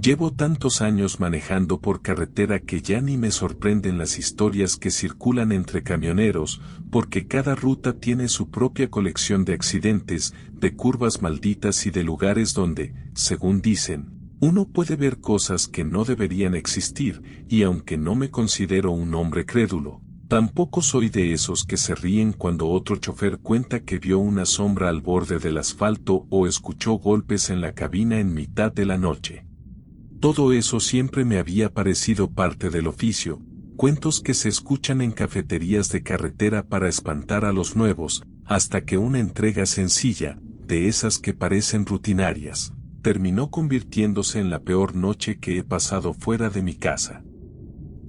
Llevo tantos años manejando por carretera que ya ni me sorprenden las historias que circulan entre camioneros, porque cada ruta tiene su propia colección de accidentes, de curvas malditas y de lugares donde, según dicen, uno puede ver cosas que no deberían existir, y aunque no me considero un hombre crédulo, tampoco soy de esos que se ríen cuando otro chofer cuenta que vio una sombra al borde del asfalto o escuchó golpes en la cabina en mitad de la noche. Todo eso siempre me había parecido parte del oficio, cuentos que se escuchan en cafeterías de carretera para espantar a los nuevos, hasta que una entrega sencilla, de esas que parecen rutinarias, terminó convirtiéndose en la peor noche que he pasado fuera de mi casa.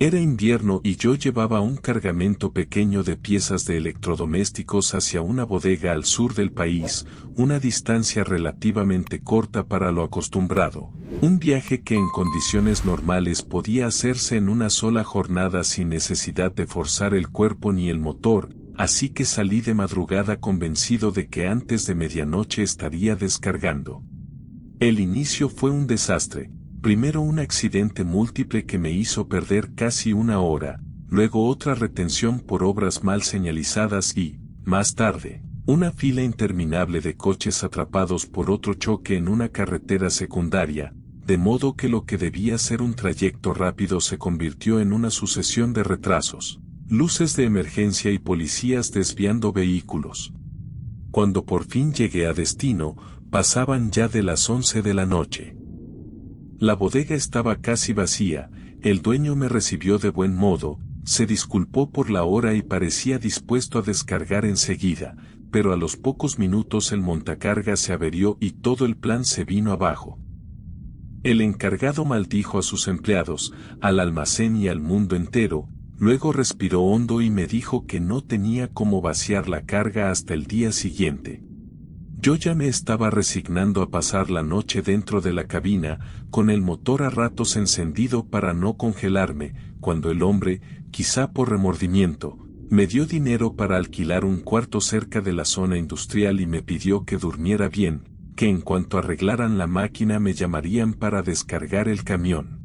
Era invierno y yo llevaba un cargamento pequeño de piezas de electrodomésticos hacia una bodega al sur del país, una distancia relativamente corta para lo acostumbrado, un viaje que en condiciones normales podía hacerse en una sola jornada sin necesidad de forzar el cuerpo ni el motor, así que salí de madrugada convencido de que antes de medianoche estaría descargando. El inicio fue un desastre. Primero un accidente múltiple que me hizo perder casi una hora, luego otra retención por obras mal señalizadas y, más tarde, una fila interminable de coches atrapados por otro choque en una carretera secundaria, de modo que lo que debía ser un trayecto rápido se convirtió en una sucesión de retrasos, luces de emergencia y policías desviando vehículos. Cuando por fin llegué a destino, pasaban ya de las 11 de la noche. La bodega estaba casi vacía, el dueño me recibió de buen modo, se disculpó por la hora y parecía dispuesto a descargar enseguida, pero a los pocos minutos el montacargas se averió y todo el plan se vino abajo. El encargado maldijo a sus empleados, al almacén y al mundo entero, luego respiró hondo y me dijo que no tenía cómo vaciar la carga hasta el día siguiente. Yo ya me estaba resignando a pasar la noche dentro de la cabina, con el motor a ratos encendido para no congelarme, cuando el hombre, quizá por remordimiento, me dio dinero para alquilar un cuarto cerca de la zona industrial y me pidió que durmiera bien, que en cuanto arreglaran la máquina me llamarían para descargar el camión.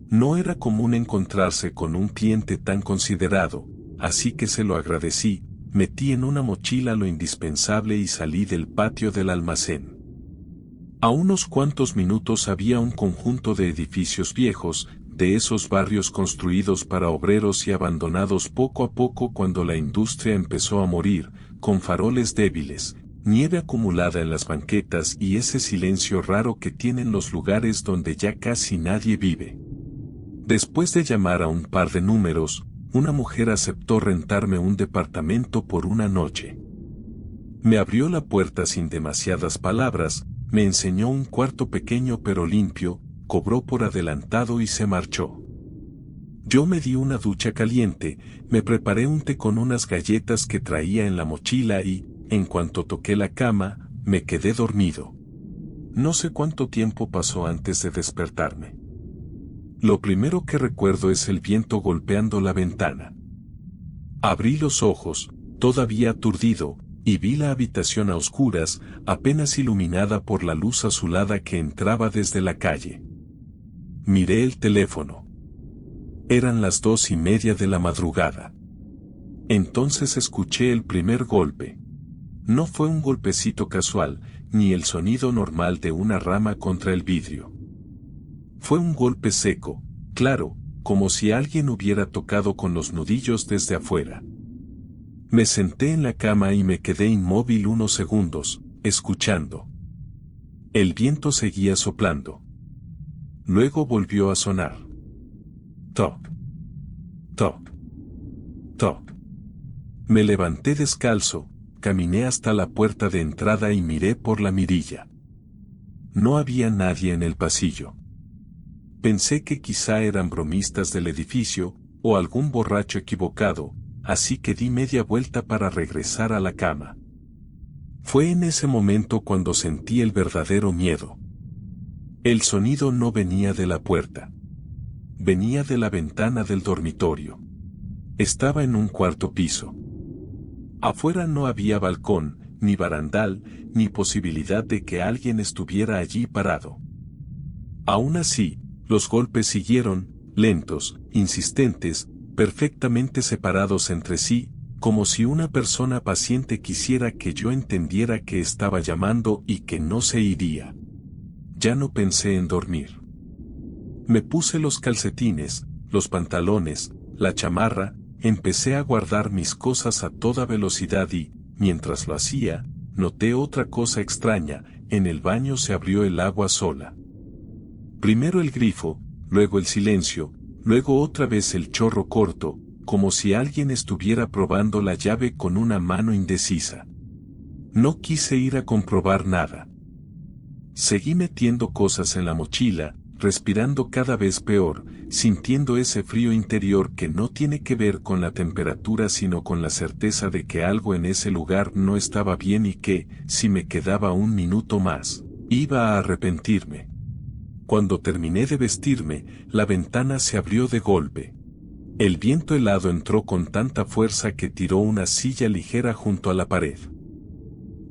No era común encontrarse con un cliente tan considerado, así que se lo agradecí. Metí en una mochila lo indispensable y salí del patio del almacén. A unos cuantos minutos había un conjunto de edificios viejos, de esos barrios construidos para obreros y abandonados poco a poco cuando la industria empezó a morir, con faroles débiles, nieve acumulada en las banquetas y ese silencio raro que tienen los lugares donde ya casi nadie vive. Después de llamar a un par de números, una mujer aceptó rentarme un departamento por una noche. Me abrió la puerta sin demasiadas palabras, me enseñó un cuarto pequeño pero limpio, cobró por adelantado y se marchó. Yo me di una ducha caliente, me preparé un té con unas galletas que traía en la mochila y, en cuanto toqué la cama, me quedé dormido. No sé cuánto tiempo pasó antes de despertarme. Lo primero que recuerdo es el viento golpeando la ventana. Abrí los ojos, todavía aturdido, y vi la habitación a oscuras, apenas iluminada por la luz azulada que entraba desde la calle. Miré el teléfono. Eran las 2:30 de la madrugada. Entonces escuché el primer golpe. No fue un golpecito casual, ni el sonido normal de una rama contra el vidrio. Fue un golpe seco, claro, como si alguien hubiera tocado con los nudillos desde afuera. Me senté en la cama y me quedé inmóvil unos segundos, escuchando. El viento seguía soplando. Luego volvió a sonar. Toc, toc, toc. Me levanté descalzo, caminé hasta la puerta de entrada y miré por la mirilla. No había nadie en el pasillo. Pensé que quizá eran bromistas del edificio, o algún borracho equivocado, así que di media vuelta para regresar a la cama. Fue en ese momento cuando sentí el verdadero miedo. El sonido no venía de la puerta. Venía de la ventana del dormitorio. Estaba en un cuarto piso. Afuera no había balcón, ni barandal, ni posibilidad de que alguien estuviera allí parado. Aún así, Los golpes siguieron, lentos, insistentes, perfectamente separados entre sí, como si una persona paciente quisiera que yo entendiera que estaba llamando y que no se iría. Ya no pensé en dormir. Me puse los calcetines, los pantalones, la chamarra, empecé a guardar mis cosas a toda velocidad y, mientras lo hacía, noté otra cosa extraña: en el baño se abrió el agua sola. Primero el grifo, luego el silencio, luego otra vez el chorro corto, como si alguien estuviera probando la llave con una mano indecisa. No quise ir a comprobar nada. Seguí metiendo cosas en la mochila, respirando cada vez peor, sintiendo ese frío interior que no tiene que ver con la temperatura sino con la certeza de que algo en ese lugar no estaba bien y que, si me quedaba un minuto más, iba a arrepentirme. Cuando terminé de vestirme, la ventana se abrió de golpe. El viento helado entró con tanta fuerza que tiró una silla ligera junto a la pared.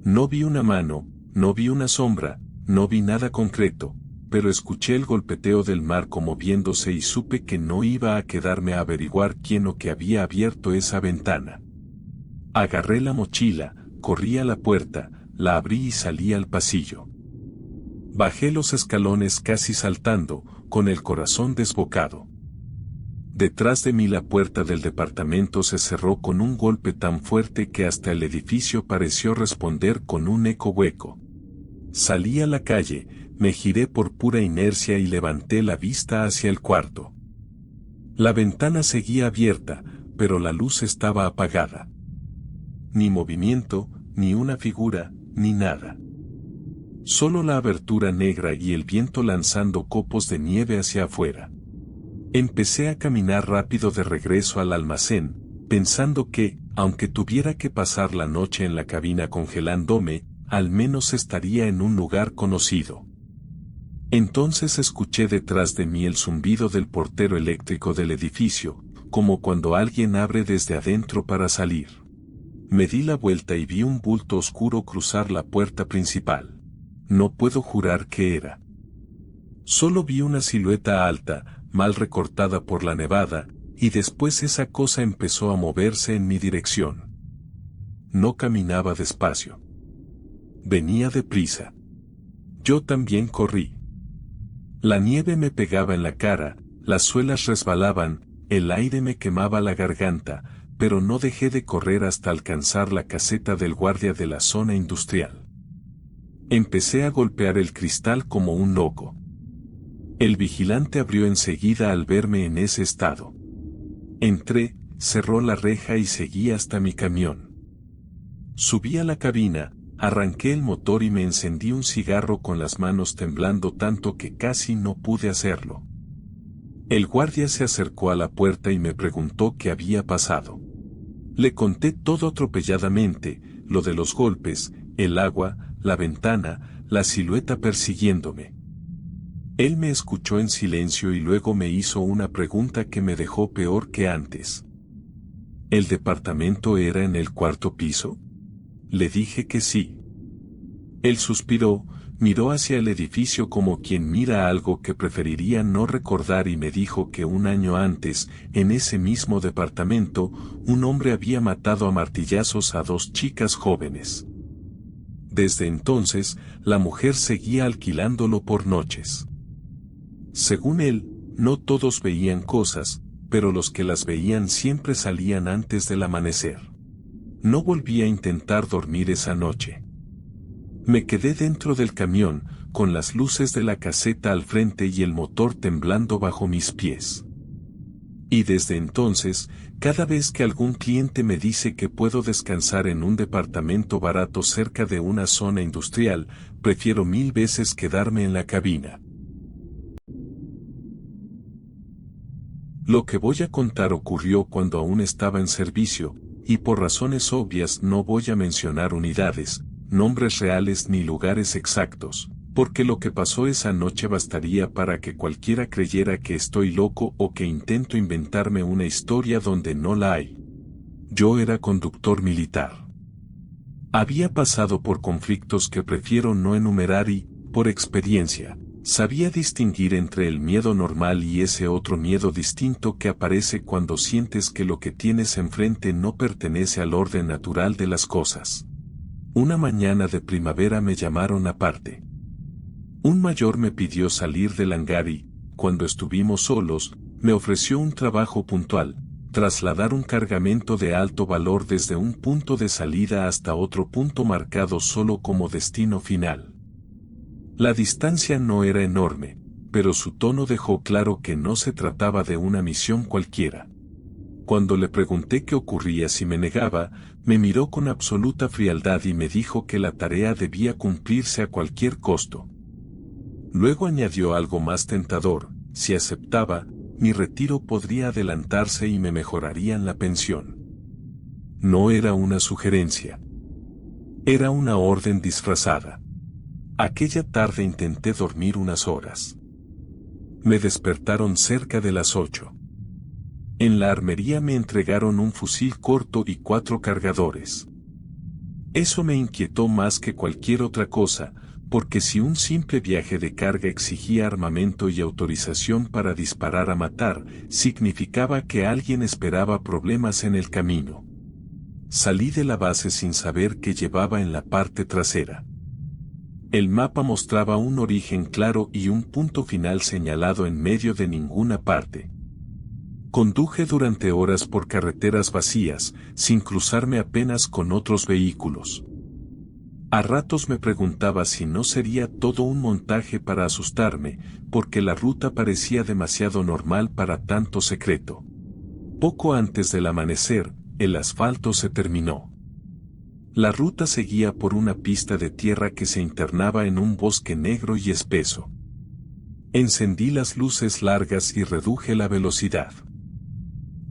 No vi una mano, no vi una sombra, no vi nada concreto, pero escuché el golpeteo del marco moviéndose y supe que no iba a quedarme a averiguar quién o qué había abierto esa ventana. Agarré la mochila, corrí a la puerta, la abrí y salí al pasillo. Bajé los escalones casi saltando, con el corazón desbocado. Detrás de mí la puerta del departamento se cerró con un golpe tan fuerte que hasta el edificio pareció responder con un eco hueco. Salí a la calle, me giré por pura inercia y levanté la vista hacia el cuarto. La ventana seguía abierta, pero la luz estaba apagada. Ni movimiento, ni una figura, ni nada. Solo la abertura negra y el viento lanzando copos de nieve hacia afuera. Empecé a caminar rápido de regreso al almacén, pensando que, aunque tuviera que pasar la noche en la cabina congelándome, al menos estaría en un lugar conocido. Entonces escuché detrás de mí el zumbido del portero eléctrico del edificio, como cuando alguien abre desde adentro para salir. Me di la vuelta y vi un bulto oscuro cruzar la puerta principal. No puedo jurar qué era. Solo vi una silueta alta, mal recortada por la nevada, y después esa cosa empezó a moverse en mi dirección. No caminaba despacio. Venía deprisa. Yo también corrí. La nieve me pegaba en la cara, las suelas resbalaban, el aire me quemaba la garganta, pero no dejé de correr hasta alcanzar la caseta del guardia de la zona industrial. Empecé a golpear el cristal como un loco. El vigilante abrió enseguida al verme en ese estado. Entré, cerró la reja y seguí hasta mi camión. Subí a la cabina, arranqué el motor y me encendí un cigarro con las manos temblando tanto que casi no pude hacerlo. El guardia se acercó a la puerta y me preguntó qué había pasado. Le conté todo atropelladamente, lo de los golpes, el agua, la ventana, la silueta persiguiéndome. Él me escuchó en silencio y luego me hizo una pregunta que me dejó peor que antes. ¿El departamento era en el cuarto piso? Le dije que sí. Él suspiró, miró hacia el edificio como quien mira algo que preferiría no recordar y me dijo que un año antes, en ese mismo departamento, un hombre había matado a martillazos a 2 chicas jóvenes. Desde entonces, la mujer seguía alquilándolo por noches. Según él, no todos veían cosas, pero los que las veían siempre salían antes del amanecer. No volví a intentar dormir esa noche. Me quedé dentro del camión, con las luces de la caseta al frente y el motor temblando bajo mis pies. Y desde entonces, cada vez que algún cliente me dice que puedo descansar en un departamento barato cerca de una zona industrial, prefiero 1000 veces quedarme en la cabina. Lo que voy a contar ocurrió cuando aún estaba en servicio, y por razones obvias no voy a mencionar unidades, nombres reales ni lugares exactos, porque lo que pasó esa noche bastaría para que cualquiera creyera que estoy loco o que intento inventarme una historia donde no la hay. Yo era conductor militar. Había pasado por conflictos que prefiero no enumerar y, por experiencia, Sabía distinguir entre el miedo normal y ese otro miedo distinto que aparece cuando sientes que lo que tienes enfrente no pertenece al orden natural de las cosas. Una mañana de primavera me llamaron aparte. Un mayor me pidió salir del hangar y, cuando estuvimos solos, me ofreció un trabajo puntual, trasladar un cargamento de alto valor desde un punto de salida hasta otro punto marcado solo como destino final. La distancia no era enorme, pero su tono dejó claro que no se trataba de una misión cualquiera. Cuando le pregunté qué ocurría si me negaba, me miró con absoluta frialdad y me dijo que la tarea debía cumplirse a cualquier costo. Luego añadió algo más tentador: si aceptaba, mi retiro podría adelantarse y me mejorarían la pensión. No era una sugerencia. Era una orden disfrazada. Aquella tarde intenté dormir unas horas. Me despertaron cerca de las 8. En la armería me entregaron un fusil corto y 4 cargadores. Eso me inquietó más que cualquier otra cosa, porque si un simple viaje de carga exigía armamento y autorización para disparar a matar, significaba que alguien esperaba problemas en el camino. Salí de la base sin saber qué llevaba en la parte trasera. El mapa mostraba un origen claro y un punto final señalado en medio de ninguna parte. Conduje durante horas por carreteras vacías, sin cruzarme apenas con otros vehículos. A ratos me preguntaba si no sería todo un montaje para asustarme, porque la ruta parecía demasiado normal para tanto secreto. Poco antes del amanecer, el asfalto se terminó. La ruta seguía por una pista de tierra que se internaba en un bosque negro y espeso. Encendí las luces largas y reduje la velocidad.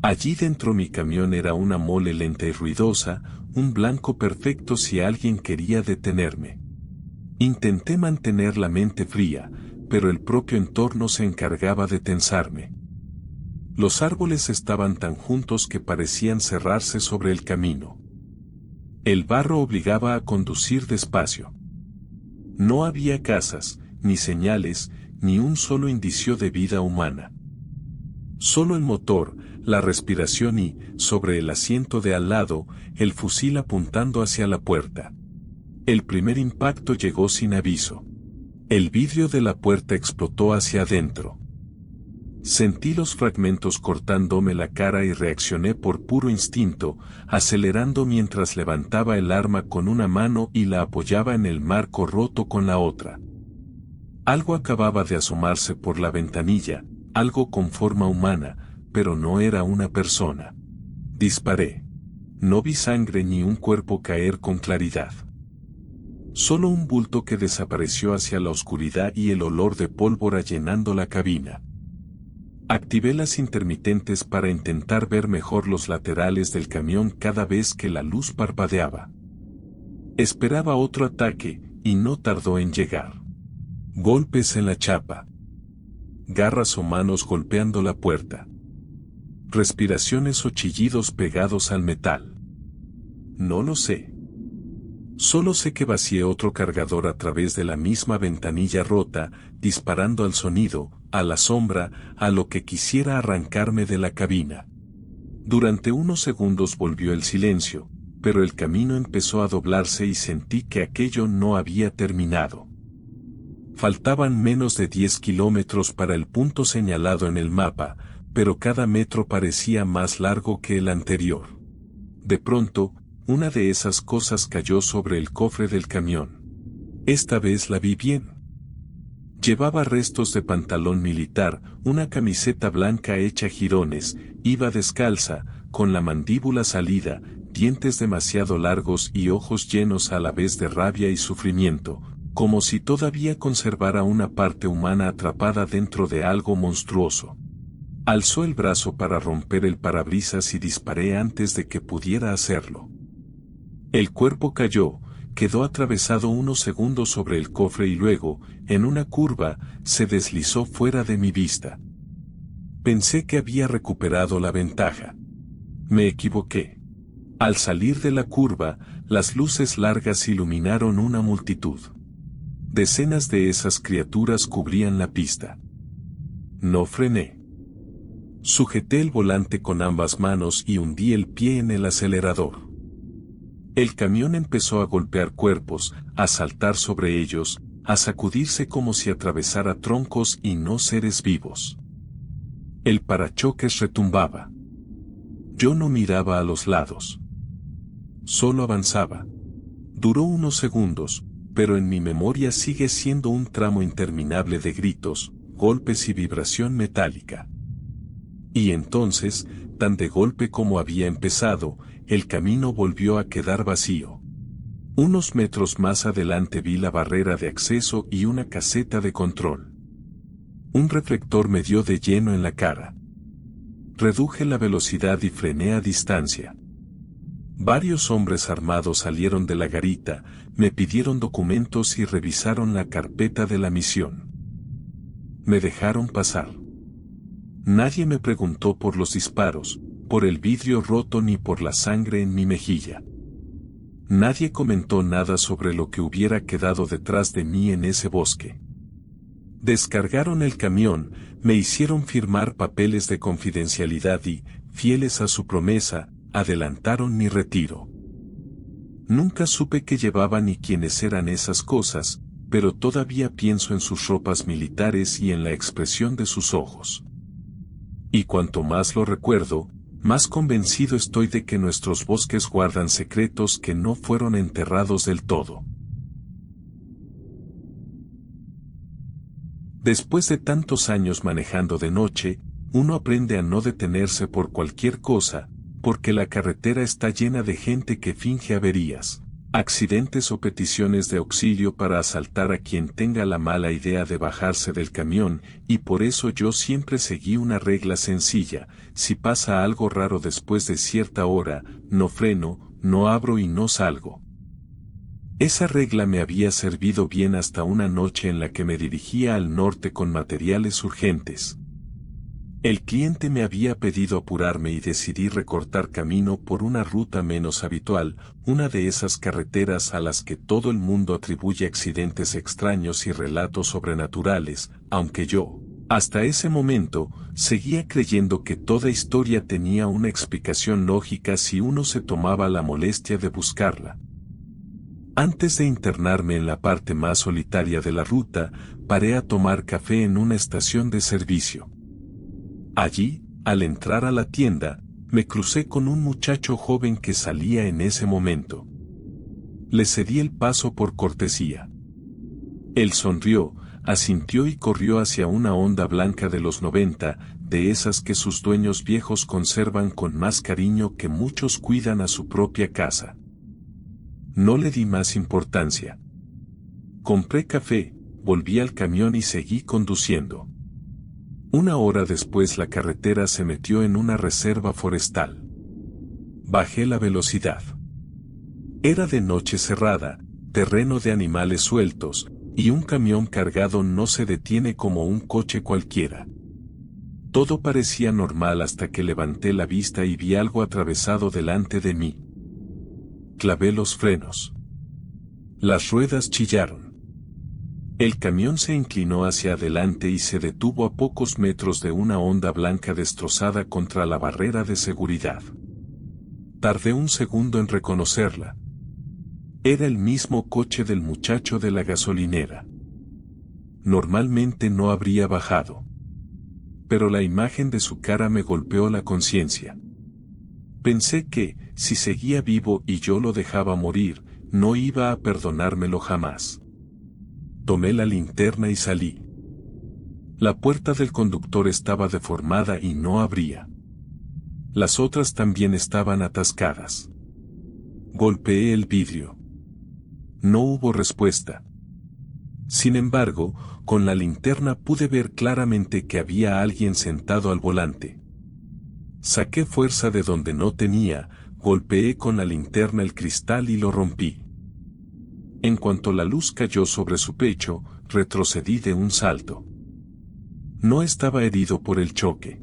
Allí dentro mi camión era una mole lenta y ruidosa, un blanco perfecto si alguien quería detenerme. Intenté mantener la mente fría, pero el propio entorno se encargaba de tensarme. Los árboles estaban tan juntos que parecían cerrarse sobre el camino. El barro obligaba a conducir despacio. No había casas, ni señales, ni un solo indicio de vida humana. Solo el motor, la respiración y, sobre el asiento de al lado, el fusil apuntando hacia la puerta. El primer impacto llegó sin aviso. El vidrio de la puerta explotó hacia adentro. Sentí los fragmentos cortándome la cara y reaccioné por puro instinto, acelerando mientras levantaba el arma con una mano y la apoyaba en el marco roto con la otra. Algo acababa de asomarse por la ventanilla, algo con forma humana, pero no era una persona. Disparé. No vi sangre ni un cuerpo caer con claridad. Solo un bulto que desapareció hacia la oscuridad y el olor de pólvora llenando la cabina. Activé las intermitentes para intentar ver mejor los laterales del camión cada vez que la luz parpadeaba. Esperaba otro ataque, y no tardó en llegar. Golpes en la chapa. Garras o manos golpeando la puerta. Respiraciones o chillidos pegados al metal. No lo sé. Solo sé que vacié otro cargador a través de la misma ventanilla rota, disparando al sonido, a la sombra, a lo que quisiera arrancarme de la cabina. Durante unos segundos volvió el silencio, pero el camino empezó a doblarse y sentí que aquello no había terminado. Faltaban menos de 10 kilómetros para el punto señalado en el mapa, pero cada metro parecía más largo que el anterior. De pronto, una de esas cosas cayó sobre el cofre del camión. Esta vez la vi bien. Llevaba restos de pantalón militar, una camiseta blanca hecha jirones, iba descalza, con la mandíbula salida, dientes demasiado largos y ojos llenos a la vez de rabia y sufrimiento, como si todavía conservara una parte humana atrapada dentro de algo monstruoso. Alzó el brazo para romper el parabrisas y disparé antes de que pudiera hacerlo. El cuerpo cayó, quedó atravesado unos segundos sobre el cofre y luego, en una curva, se deslizó fuera de mi vista. Pensé que había recuperado la ventaja. Me equivoqué. Al salir de la curva, las luces largas iluminaron una multitud. Decenas de esas criaturas cubrían la pista. No frené. Sujeté el volante con ambas manos y hundí el pie en el acelerador. El camión empezó a golpear cuerpos, a saltar sobre ellos, a sacudirse como si atravesara troncos y no seres vivos. El parachoques retumbaba. Yo no miraba a los lados. Solo avanzaba. Duró unos segundos, pero en mi memoria sigue siendo un tramo interminable de gritos, golpes y vibración metálica. Y entonces, tan de golpe como había empezado, el camino volvió a quedar vacío. Unos metros más adelante vi la barrera de acceso y una caseta de control. Un reflector me dio de lleno en la cara. Reduje la velocidad y frené a distancia. Varios hombres armados salieron de la garita, me pidieron documentos y revisaron la carpeta de la misión. Me dejaron pasar. Nadie me preguntó por los disparos, por el vidrio roto ni por la sangre en mi mejilla. Nadie comentó nada sobre lo que hubiera quedado detrás de mí en ese bosque. Descargaron el camión, me hicieron firmar papeles de confidencialidad y, fieles a su promesa, adelantaron mi retiro. Nunca supe qué llevaban ni quiénes eran esas cosas, pero todavía pienso en sus ropas militares y en la expresión de sus ojos. Y cuanto más lo recuerdo, más convencido estoy de que nuestros bosques guardan secretos que no fueron enterrados del todo. Después de tantos años manejando de noche, uno aprende a no detenerse por cualquier cosa, porque la carretera está llena de gente que finge averías, accidentes o peticiones de auxilio para asaltar a quien tenga la mala idea de bajarse del camión, y por eso yo siempre seguí una regla sencilla: si pasa algo raro después de cierta hora, no freno, no abro y no salgo. Esa regla me había servido bien hasta una noche en la que me dirigía al norte con materiales urgentes. El cliente me había pedido apurarme y decidí recortar camino por una ruta menos habitual, una de esas carreteras a las que todo el mundo atribuye accidentes extraños y relatos sobrenaturales, aunque yo, hasta ese momento, seguía creyendo que toda historia tenía una explicación lógica si uno se tomaba la molestia de buscarla. Antes de internarme en la parte más solitaria de la ruta, paré a tomar café en una estación de servicio. Allí, al entrar a la tienda, me crucé con un muchacho joven que salía en ese momento. Le cedí el paso por cortesía. Él sonrió, asintió y corrió hacia una Honda blanca de los 90, de esas que sus dueños viejos conservan con más cariño que muchos cuidan a su propia casa. No le di más importancia. Compré café, volví al camión y seguí conduciendo. Una hora después la carretera se metió en una reserva forestal. Bajé la velocidad. Era de noche cerrada, terreno de animales sueltos, y un camión cargado no se detiene como un coche cualquiera. Todo parecía normal hasta que levanté la vista y vi algo atravesado delante de mí. Clavé los frenos. Las ruedas chillaron. El camión se inclinó hacia adelante y se detuvo a pocos metros de una Honda blanca destrozada contra la barrera de seguridad. Tardé un segundo en reconocerla. Era el mismo coche del muchacho de la gasolinera. Normalmente no habría bajado. Pero la imagen de su cara me golpeó la conciencia. Pensé que, si seguía vivo y yo lo dejaba morir, no iba a perdonármelo jamás. Tomé la linterna y salí. La puerta del conductor estaba deformada y no abría. Las otras también estaban atascadas. Golpeé el vidrio. No hubo respuesta. Sin embargo, con la linterna pude ver claramente que había alguien sentado al volante. Saqué fuerza de donde no tenía, golpeé con la linterna el cristal y lo rompí. En cuanto la luz cayó sobre su pecho, retrocedí de un salto. No estaba herido por el choque.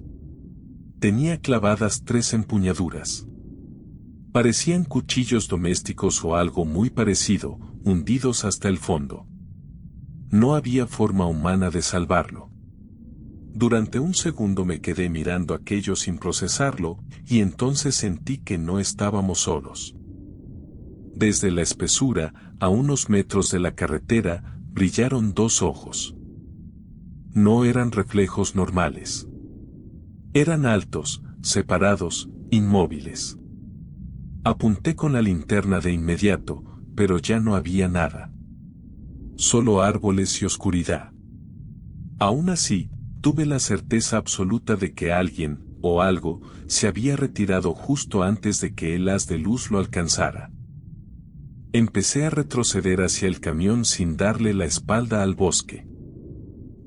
Tenía clavadas 3 empuñaduras. Parecían cuchillos domésticos o algo muy parecido, hundidos hasta el fondo. No había forma humana de salvarlo. Durante un segundo me quedé mirando aquello sin procesarlo, y entonces sentí que no estábamos solos. Desde la espesura, a unos metros de la carretera, brillaron dos ojos. No eran reflejos normales. Eran altos, separados, inmóviles. Apunté con la linterna de inmediato, pero ya no había nada. Solo árboles y oscuridad. Aún así, tuve la certeza absoluta de que alguien, o algo, se había retirado justo antes de que el haz de luz lo alcanzara. Empecé a retroceder hacia el camión sin darle la espalda al bosque.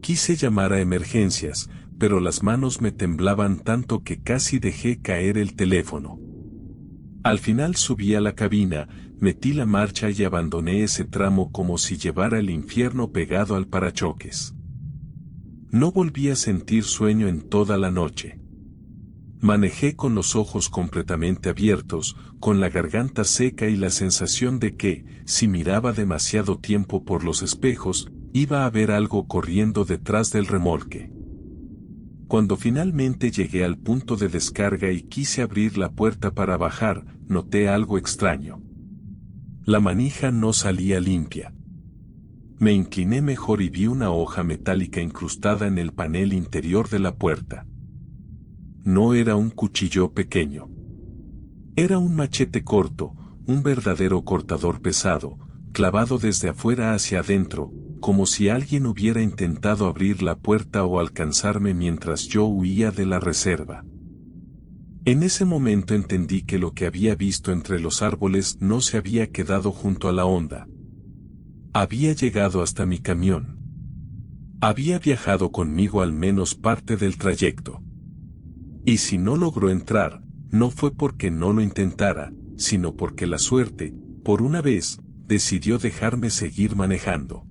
Quise llamar a emergencias, pero las manos me temblaban tanto que casi dejé caer el teléfono. Al final subí a la cabina, metí la marcha y abandoné ese tramo como si llevara el infierno pegado al parachoques. No volví a sentir sueño en toda la noche. Manejé con los ojos completamente abiertos, con la garganta seca y la sensación de que, si miraba demasiado tiempo por los espejos, iba a ver algo corriendo detrás del remolque. Cuando finalmente llegué al punto de descarga y quise abrir la puerta para bajar, noté algo extraño. La manija no salía limpia. Me incliné mejor y vi una hoja metálica incrustada en el panel interior de la puerta. No era un cuchillo pequeño. Era un machete corto, un verdadero cortador pesado, clavado desde afuera hacia adentro, como si alguien hubiera intentado abrir la puerta o alcanzarme mientras yo huía de la reserva. En ese momento entendí que lo que había visto entre los árboles no se había quedado junto a la honda. Había llegado hasta mi camión. Había viajado conmigo al menos parte del trayecto. Y si no logró entrar, no fue porque no lo intentara, sino porque la suerte, por una vez, decidió dejarme seguir manejando.